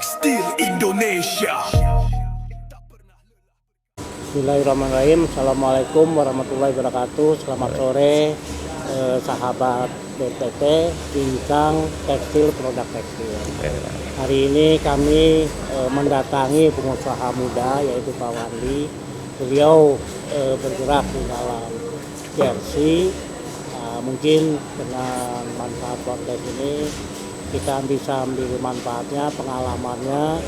Tekstil Indonesia. Bismillahirrahmanirrahim. Assalamualaikum warahmatullahi wabarakatuh. Selamat sore sahabat BTT Bincang Tekstil Produk Tekstil. Hari ini kami mendatangi pengusaha muda yaitu Pak Wandi. Beliau bergerak di dalam jersey. Mungkin dengan manfaat podcast ini kita bisa ambil manfaatnya, pengalamannya.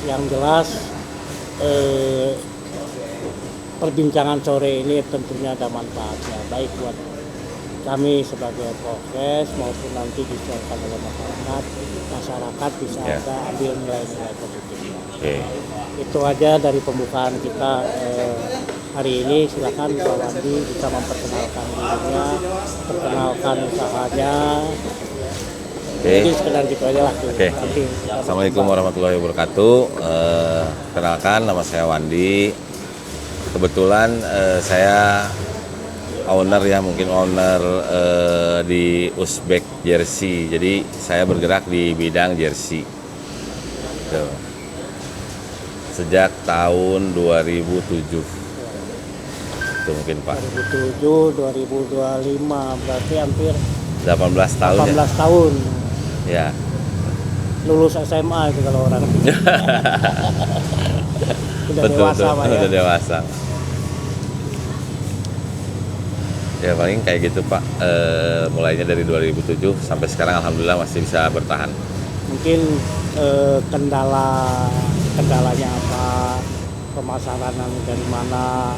Yang jelas perbincangan sore ini tentunya ada manfaatnya, baik buat kami sebagai podcast maupun nanti disiarkan oleh masyarakat bisa ada ambil nilai-nilai positifnya. Itu aja dari pembukaan kita hari ini. Silakan Pak Wandi bisa memperkenalkan dirinya, perkenalkan usahanya. Jadi sekedar gitu aja lah. Assalamualaikum warahmatullahi wabarakatuh. Kenalkan, nama saya Wandi. Kebetulan saya owner di Uzbek Jersey. Jadi saya bergerak di bidang jersey. Tuh. Sejak tahun 2007. Itu mungkin Pak. 2007, 2025 berarti hampir 18 tahun. 18 tahun. Ya. Lulus SMA itu kalau orang. Udah betul, dewasa Pak ya. Udah dewasa. Ya paling kayak gitu Pak, mulainya dari 2007 sampai sekarang alhamdulillah masih bisa bertahan. Mungkin kendalanya apa, pemasaran dari mana,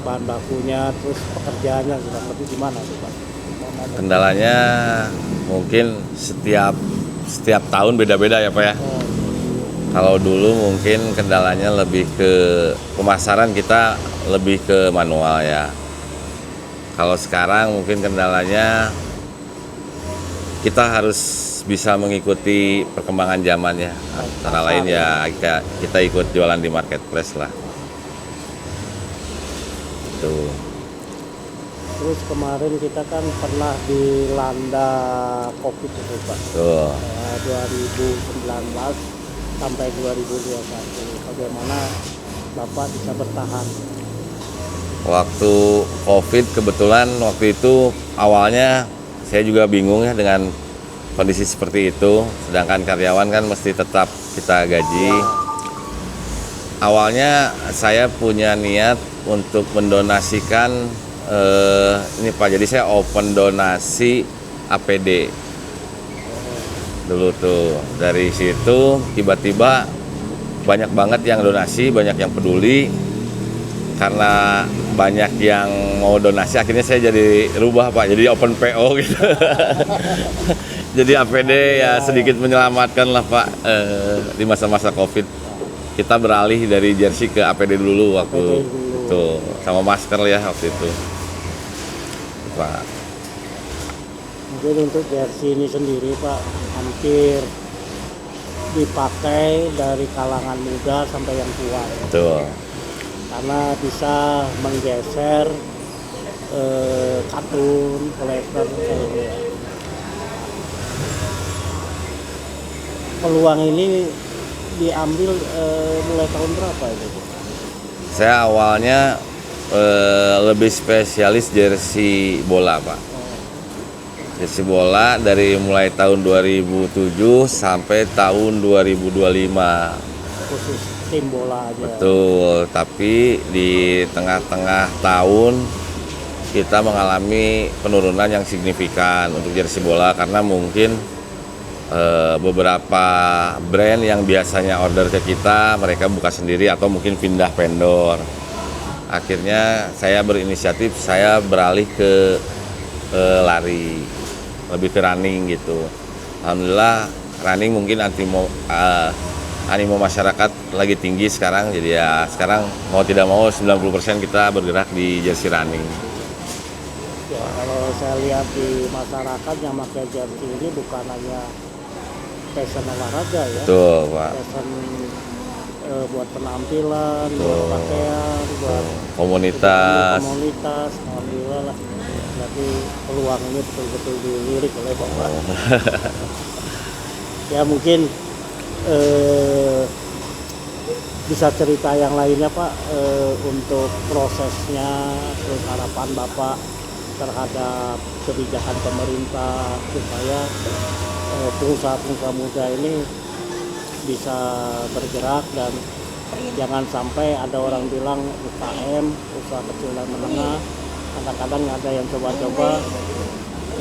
bahan bakunya, terus pekerjaannya juga lebih gimana sih Pak? Kendalanya mungkin setiap tahun beda-beda ya Pak ya. Kalau dulu mungkin kendalanya lebih ke pemasaran, kita lebih ke manual ya. Kalau sekarang mungkin kendalanya kita harus bisa mengikuti perkembangan zaman ya. Antara lain ya kita ikut jualan di marketplace lah. Tuh. Terus kemarin kita kan pernah dilanda COVID itu Pak. Tuh. 2019 sampai 2021. Bagaimana Bapak bisa bertahan? Waktu COVID kebetulan waktu itu awalnya saya juga bingung ya dengan kondisi seperti itu. Sedangkan karyawan kan mesti tetap kita gaji. Awalnya saya punya niat untuk mendonasikan ini Pak. Jadi saya open donasi APD dulu tuh. Dari situ tiba-tiba banyak banget yang donasi, banyak yang peduli. Karena banyak yang mau donasi, akhirnya saya jadi rubah Pak, jadi open PO gitu. Jadi APD ya sedikit menyelamatkan lah Pak di masa-masa COVID. Kita beralih dari jersey ke APD dulu waktu itu, sama masker ya waktu itu Pak. Mungkin untuk jersey ini sendiri Pak hampir dipakai dari kalangan muda sampai yang tua. Betul. Karena bisa menggeser katun, kolektor gitu ya. Peluang ini diambil mulai tahun berapa itu? Saya awalnya lebih spesialis jersey bola Pak. Jersey bola dari mulai tahun 2007 sampai tahun 2025. Khusus tim bola aja. Betul, tapi di tengah-tengah tahun kita mengalami penurunan yang signifikan untuk jersey bola karena mungkin beberapa brand yang biasanya order ke kita mereka buka sendiri atau mungkin pindah vendor. Akhirnya saya berinisiatif, saya beralih ke lari, lebih ke running gitu. Alhamdulillah running mungkin animo masyarakat lagi tinggi sekarang, jadi ya sekarang mau tidak mau 90% kita bergerak di jersey running. Ya, kalau saya lihat di masyarakat yang pakai jersey ini bukan hanya fashion olahraga ya. Betul Pak. Fashion buat penampilan, buat pakaian, buat komunitas. Alhamdulillah lah. Berarti peluang ini betul-betul dilirik oleh Bapak. Ya mungkin eh, bisa cerita yang lainnya Pak, untuk prosesnya, terus harapan Bapak terhadap kebijakan pemerintah supaya pengusaha-pengusaha muda ini bisa bergerak dan jangan sampai ada orang bilang UKM, usaha kecil dan menengah, kadang-kadang ada yang coba-coba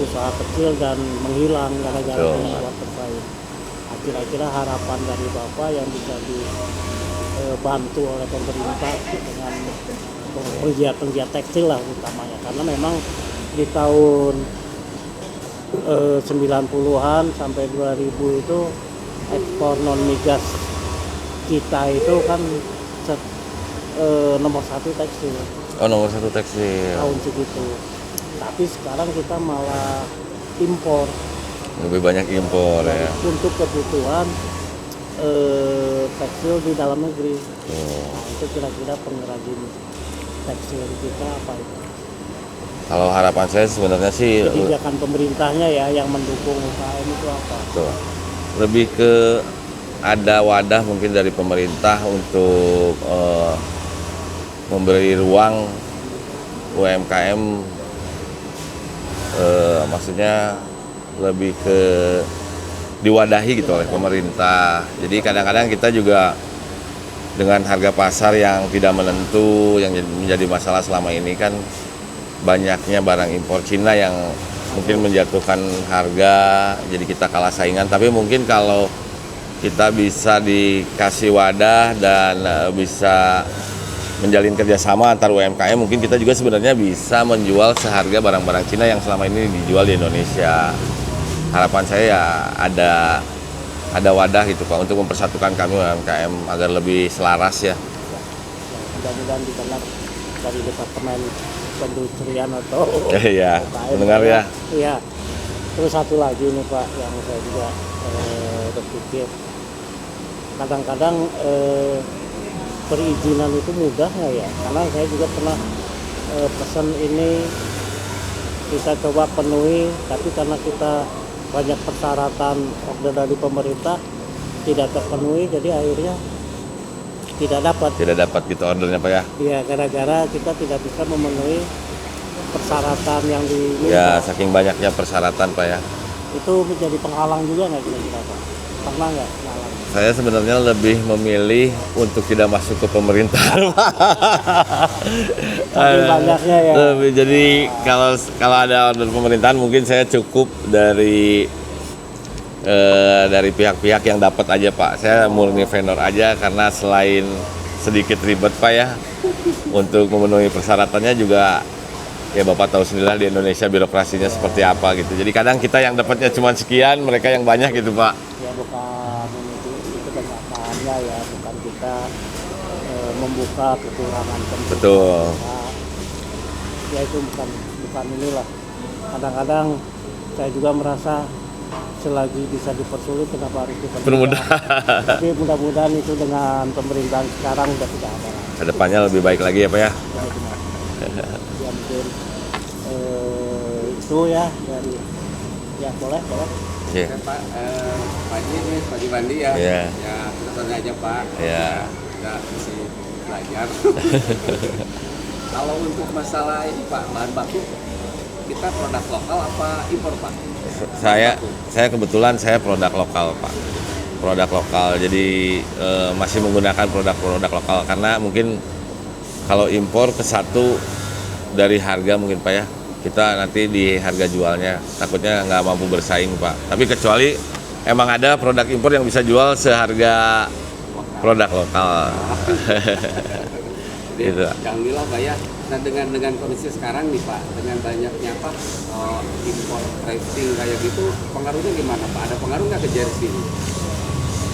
usaha kecil dan menghilang gara-gara membuat bersaing. Kira-kira harapan dari Bapak yang bisa dibantu oleh pemerintah dengan penggiat-penggiat tekstil lah utamanya, karena memang di tahun 90-an sampai 2000 itu ekspor non migas kita itu kan nomor 1 tekstil. Oh, nomor 1 tekstil. Tahun segitu. Tapi sekarang kita malah impor. Lebih banyak impor ya. Untuk kebutuhan tekstil di dalam negeri. Nah, itu kira-kira pengrajin tekstil kita apa itu? Kalau harapan saya sebenarnya sih Kebijakan pemerintahnya ya yang mendukung UKM itu apa? tuh, lebih ke ada wadah mungkin dari pemerintah untuk memberi ruang UMKM, maksudnya lebih ke diwadahi gitu oleh pemerintah. Jadi kadang-kadang kita juga dengan harga pasar yang tidak menentu, yang menjadi masalah selama ini kan banyaknya barang impor Cina yang mungkin menjatuhkan harga, jadi kita kalah saingan. Tapi mungkin kalau kita bisa dikasih wadah dan bisa menjalin kerjasama antar UMKM, mungkin kita juga sebenarnya bisa menjual seharga barang-barang Cina yang selama ini dijual di Indonesia. Harapan saya ya ada wadah gitu Pak untuk mempersatukan kami UMKM agar lebih selaras ya. Mudah-mudahan dikenal dari Departemen Perindustrian atau Iya, UKM mendengar ya. Iya. Terus satu lagi nih Pak yang saya juga berpikir, kadang-kadang perizinan itu mudah nggak ya? Karena saya juga pernah pesan ini kita coba penuhi, tapi karena kita banyak persyaratan order dari pemerintah tidak terpenuhi, jadi akhirnya tidak dapat gitu ordernya Pak ya. Iya, gara-gara kita tidak bisa memenuhi persyaratan yang diminta. Ya, saking banyaknya persyaratan Pak ya. Itu menjadi penghalang juga nggak kira-kira Pak? Pernah nggak penghalang? Saya sebenarnya lebih memilih untuk tidak masuk ke pemerintahan. Saking banyaknya ya. Jadi kalau ada order pemerintahan mungkin saya cukup dari pihak-pihak yang dapat aja Pak. Saya murni vendor aja karena selain sedikit ribet Pak ya, untuk memenuhi persyaratannya juga ya Bapak tahu sendirilah di Indonesia birokrasinya seperti apa gitu. Jadi kadang kita yang dapatnya cuma sekian, mereka yang banyak gitu Pak. Ya bukan itu kenyataannya ya, bukan kita membuka kekurangan pemerintah. Betul. Ya itu bukan inilah. Kadang-kadang saya juga merasa selagi bisa dipersulit kenapa harus dipermudah. Tapi mudah-mudahan itu dengan pemerintahan sekarang sudah tidak ada. Kedepannya lebih baik lagi ya Pak ya. Ya mungkin itu ya dari ya boleh. Iya. Pak, Pak ini Pak Bandi ya. Iya. Ya, terus aja Pak. Iya. Kita masih belajar. Kalau untuk masalah ini Pak, bahan baku kita produk lokal apa impor Pak? Saya kebetulan saya produk lokal Pak. Produk lokal. Jadi masih menggunakan produk-produk lokal karena mungkin kalau impor ke satu dari harga mungkin Pak ya. Kita nanti di harga jualnya takutnya nggak mampu bersaing Pak. Tapi kecuali emang ada produk impor yang bisa jual seharga produk lokal. Gitu. Alhamdulillah Pak ya. Nah dengan kondisi sekarang nih Pak, dengan banyaknya Pak impor thrifting kayak gitu, pengaruhnya gimana Pak? Ada pengaruh nggak ke jersey ini?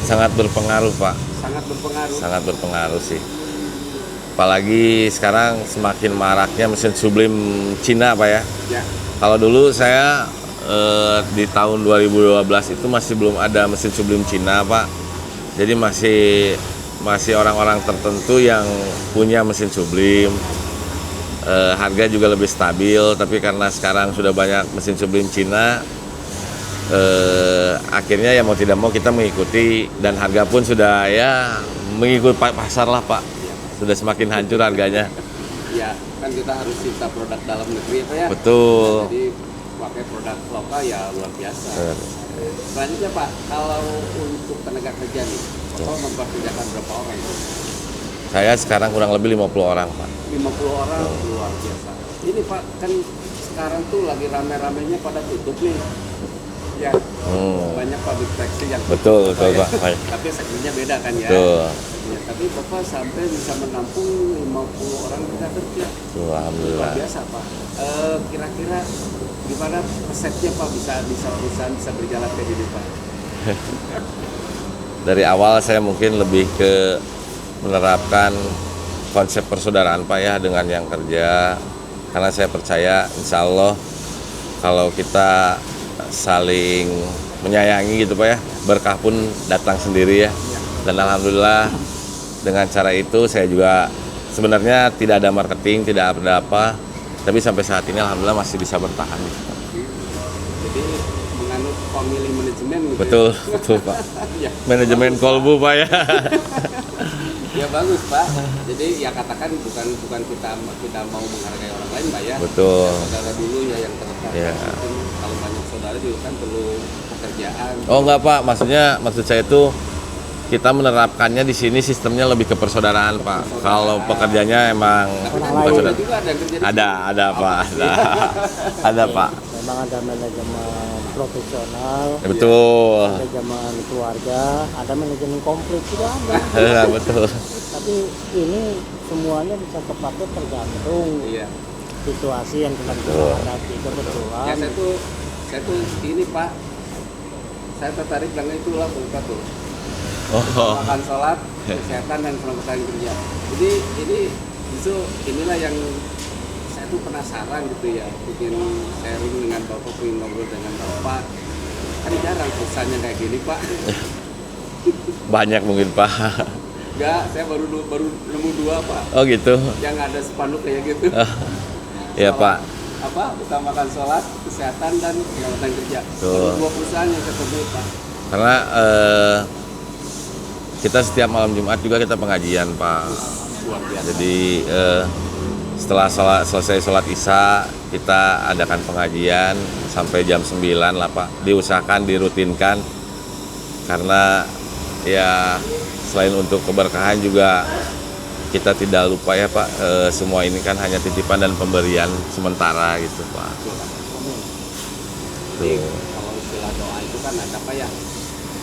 Sangat berpengaruh Pak. Sangat berpengaruh. Sangat berpengaruh sih. Apalagi sekarang semakin maraknya mesin sublim Cina Pak ya. Ya. Kalau dulu saya di tahun 2012 itu masih belum ada mesin sublim Cina Pak. Jadi masih orang-orang tertentu yang punya mesin sublim. Harga juga lebih stabil, tapi karena sekarang sudah banyak mesin sublim Cina, akhirnya ya mau tidak mau kita mengikuti, dan harga pun sudah ya mengikut pasar lah Pak. Sudah semakin hancur harganya. Ya, kan kita harus cipta produk dalam negeri Pak ya. Betul. Jadi pakai produk lokal ya luar biasa. Selanjutnya Pak, kalau untuk tenaga kerja nih, Bapak mempekerjakan berapa orang itu? Saya sekarang kurang lebih 50 orang Pak. 50 orang, luar biasa. Ini Pak, kan sekarang tuh lagi rame-ramenya pada tutup nih. Ya, banyak pabrik tekstil yang Betul tutup, Pak. Tapi segmennya beda kan ya. Betul. Ya, tapi Bapak sampai bisa menampung 50 orang tenaga kerja. Luar Alhamdulillah. biasa Pak. Kira-kira gimana resepnya Pak bisa perusahaan bisa berjalan kayak gini Pak? Dari awal saya mungkin lebih ke menerapkan konsep persaudaraan Pak ya dengan yang kerja, karena saya percaya insya Allah kalau kita saling menyayangi gitu Pak ya, berkah pun datang sendiri ya. Dan alhamdulillah dengan cara itu saya juga sebenarnya tidak ada marketing, tidak ada apa, tapi sampai saat ini alhamdulillah masih bisa bertahan. Jadi menganut family manajemen gitu. Betul, betul Pak. Ya, Manajemen bagus, kolbu Pak ya. ya bagus Pak. Jadi ya katakan bukan kita mau menghargai orang lain Pak ya. Betul. Ya, saudara dulu ya yang terdekat. Ya. Mungkin kalau banyak saudara juga kan perlu pekerjaan. Oh enggak Pak, maksud saya itu kita menerapkannya di sini sistemnya lebih ke persaudaraan Pak. Kalau pekerjanya emang Tapi kan Orang di lain. Bogor juga ada yang kerja di sini. ada Pak, ada Pak. Memang ada manajemen profesional, Betul. manajemen keluarga, ada manajemen komplit juga ada. Ya, betul. Tapi ini semuanya bisa kepake tergantung Iya. situasi yang sedang kita hadapi. Kebetulan Ya saya tuh ini Pak. Saya tertarik dengan itulah Bapak tuh. Oh, Makan sholat, kesehatan dan keselamatan kerja. Jadi ini justru inilah yang saya tuh penasaran gitu ya, bikin sharing dengan Bapak, pengen ngobrol dengan Bapak. Kan jarang perusahaannya kayak gini Pak. banyak mungkin Pak. Enggak, saya baru nemu 2 Pak, Oh gitu. yang ada spanduk kayak gitu. Ya Pak. Apa? Utamakan sholat, kesehatan dan keselamatan kerja. Betul. Baru 2 perusahaan yang ketemu Pak. Karena kita setiap malam Jumat juga kita pengajian Pak. Luar biasa. Jadi setelah selesai sholat isya kita adakan pengajian sampai jam 9 lah Pak. Diusahakan, dirutinkan, karena ya selain untuk keberkahan juga kita tidak lupa ya Pak, semua ini kan hanya titipan dan pemberian sementara gitu Pak. Jadi Tuh. kalau istilah doa itu kan ada apa ya?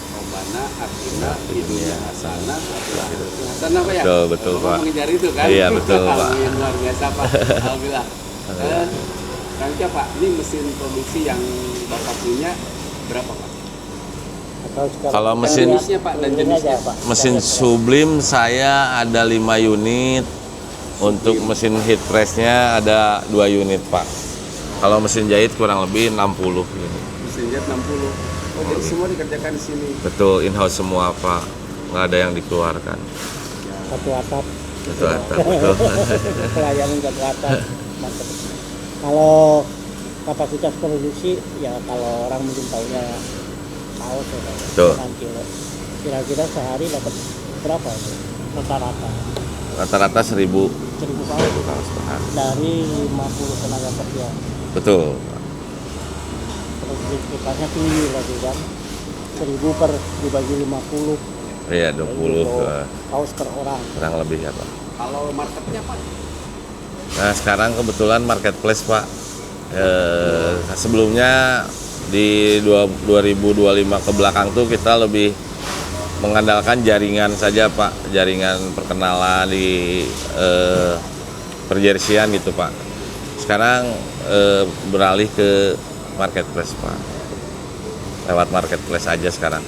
Robbana atina fid dunya hasanah wa fil akhirati hasanah Pak ya? Betul, Bapak Pak. mengejar itu kan? Iya, betul, Pak. Alhamdulillah, luar biasa Pak. Alhamdulillah. Selanjutnya Pak, ini mesin produksi yang Bapak punya berapa Pak? atau sekarang Kalau kita mesin- lihat Jenisnya, Pak, dan ini jenisnya. aja, Pak. Mesin sublim saya ada 5 unit. Untuk mesin heat pressnya ada 2 unit Pak. Kalau mesin jahit kurang lebih 60 unit. Mesin jet 60. Oh, jadi semua dikerjakan di sini. Betul, in-house semua Pak. Nggak ada yang dikeluarkan. satu atap. Betul, betul. Pelayanan satu atap. Mantap. Kalau kapasitas produksi ya kalau orang mungkin tahunya kaos ya, Pak. Betul. 6 kilo. Kira-kira sehari dapat berapa itu? Rata-rata Rata-rata 1.000 1.000 kaos kaos per hari. dari 50 tenaga kerja. Betul. Produktivitasnya tinggi lagi kan. 1.000 per dibagi 50. Iya, 20 kaos per orang. kurang lebih ya Pak. Kalau marketnya Pak? Nah sekarang kebetulan marketplace Pak. Sebelumnya di 2025 ke belakang tuh kita lebih mengandalkan jaringan saja Pak, jaringan perkenalan di perjersian gitu Pak. Sekarang beralih ke marketplace Pak, lewat marketplace aja sekarang.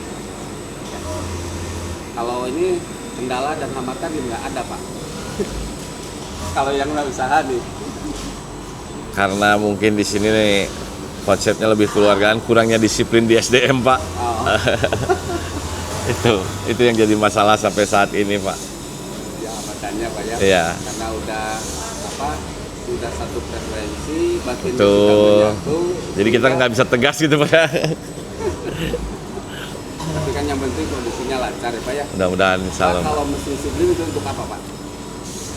Kalau ini kendala dan hambatan nggak ada Pak. Kalau yang udah usaha nih. Karena mungkin di sini nih konsepnya lebih keluargaan, kurangnya disiplin di SDM Pak. Oh, itu yang jadi masalah sampai saat ini Pak. ya hambatannya Pak ya. Iya. Karena sudah satu frekuensi, batin Betul. sudah menyatu. Jadi kita nggak bisa tegas gitu Pak. Tapi kan yang penting kondisinya lancar ya Pak ya. Mudah-mudahan insya Pak, Allah. kalau mesin sublim itu untuk apa Pak?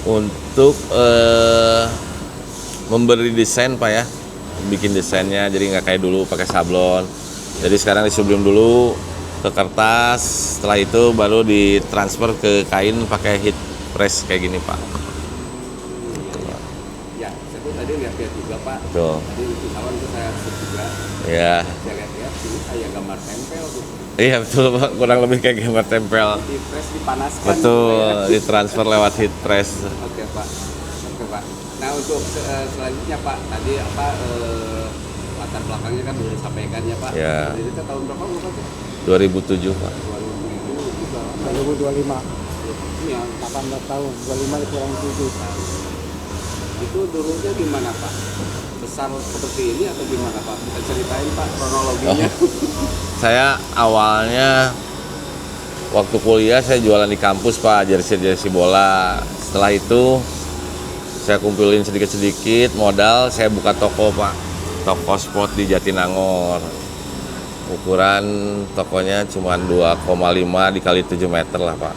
Untuk memberi desain Pak ya, bikin desainnya jadi nggak kayak dulu pakai sablon. Jadi sekarang disublim dulu ke kertas, setelah itu baru ditransfer ke kain pakai heat press kayak gini Pak. Ya, saya tuh tadi lihat-lihat juga Pak. Tuh. Tadi itu kawan itu saya cek juga. Ya, Saya lihat-lihat ini kayak gambar tempel tuh. iya betul Pak, kurang lebih kayak gambar tempel. Di press dipanaskan. Betul, gitu ya. ditransfer lewat heat press. Oke Pak. Oke Pak. Nah untuk selanjutnya Pak, tadi apa latar belakangnya kan sudah disampaikan ya Pak. Ya. Jadi itu tahun berapa Bapak tuh? 2007 Pak. 2007 juga. 2025, Iya. 18 tahun, 25 dikurang 7. Itu dulunya gimana Pak? Besar seperti ini atau gimana Pak? Kita ceritain Pak kronologinya. Saya awalnya waktu kuliah saya jualan di kampus Pak, jersey bola. Setelah itu saya kumpulin sedikit-sedikit modal, saya buka toko Pak, toko sport di Jatinangor. Ukuran tokonya cuma 2,5 dikali 7 meter lah Pak.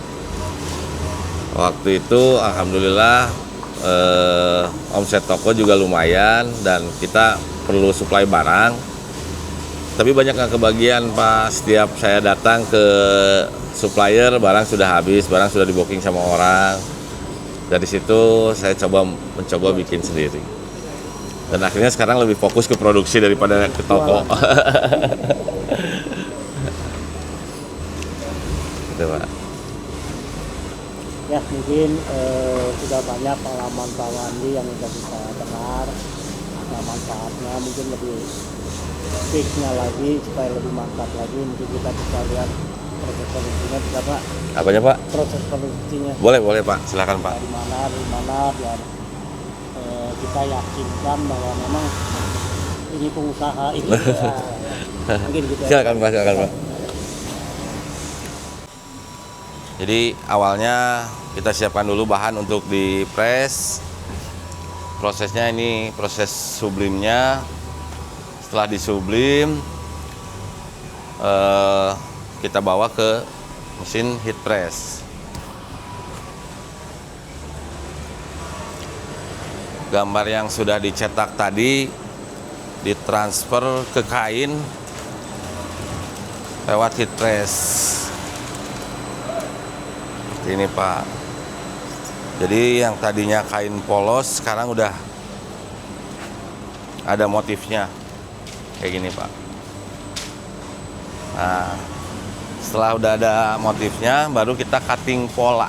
Waktu itu alhamdulillah omset toko juga lumayan dan kita perlu suplai barang. Tapi banyak yang kebagian Pak, setiap saya datang ke supplier barang sudah habis, barang sudah di booking sama orang. Dari situ saya mencoba bikin sendiri. Dan akhirnya sekarang lebih fokus ke produksi daripada ke toko. Gitu Pak. Ya mungkin sudah banyak pengalaman Pak Wandi yang sudah kita dengar. Nah, manfaatnya mungkin lebih fixnya lagi supaya lebih mantap lagi, mungkin kita bisa lihat proses produksinya bisa Pak. Apanya Pak? Proses produksinya Boleh Pak, silakan Pak. dari mana biar kita yakinkan bahwa memang ini pengusaha ini mungkin gitu. Silakan Pak. Jadi awalnya kita siapkan dulu bahan untuk di press. Prosesnya ini proses sublimnya. Setelah disublim, kita bawa ke mesin heat press. Gambar yang sudah dicetak tadi ditransfer ke kain lewat heat press. Seperti ini Pak. Jadi yang tadinya kain polos sekarang udah ada motifnya. Kayak gini Pak. Nah, setelah udah ada motifnya, baru kita cutting pola.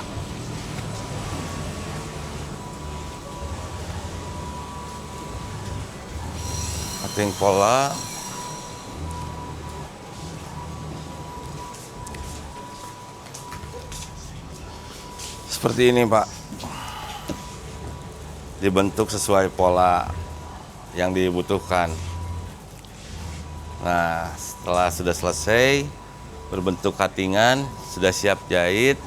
Cutting pola. Seperti ini Pak. Dibentuk sesuai pola yang dibutuhkan. Nah, setelah sudah selesai berbentuk cuttingan, sudah siap jahit,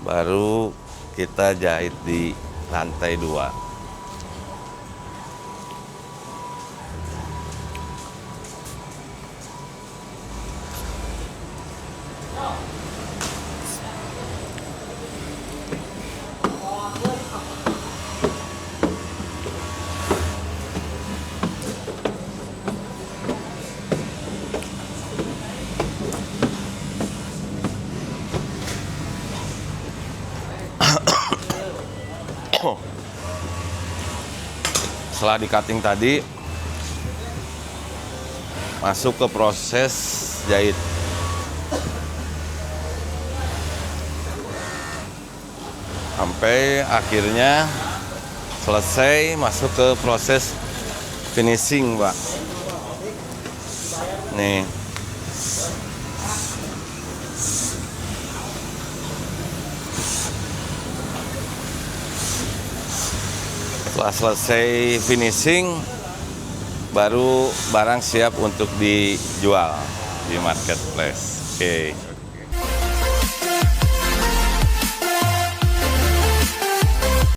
baru kita jahit di lantai 2. Setelah di cutting tadi, masuk ke proses jahit. Sampai akhirnya selesai, masuk ke proses finishing Pak. Nih. Setelah selesai finishing, baru barang siap untuk dijual di marketplace. Oke.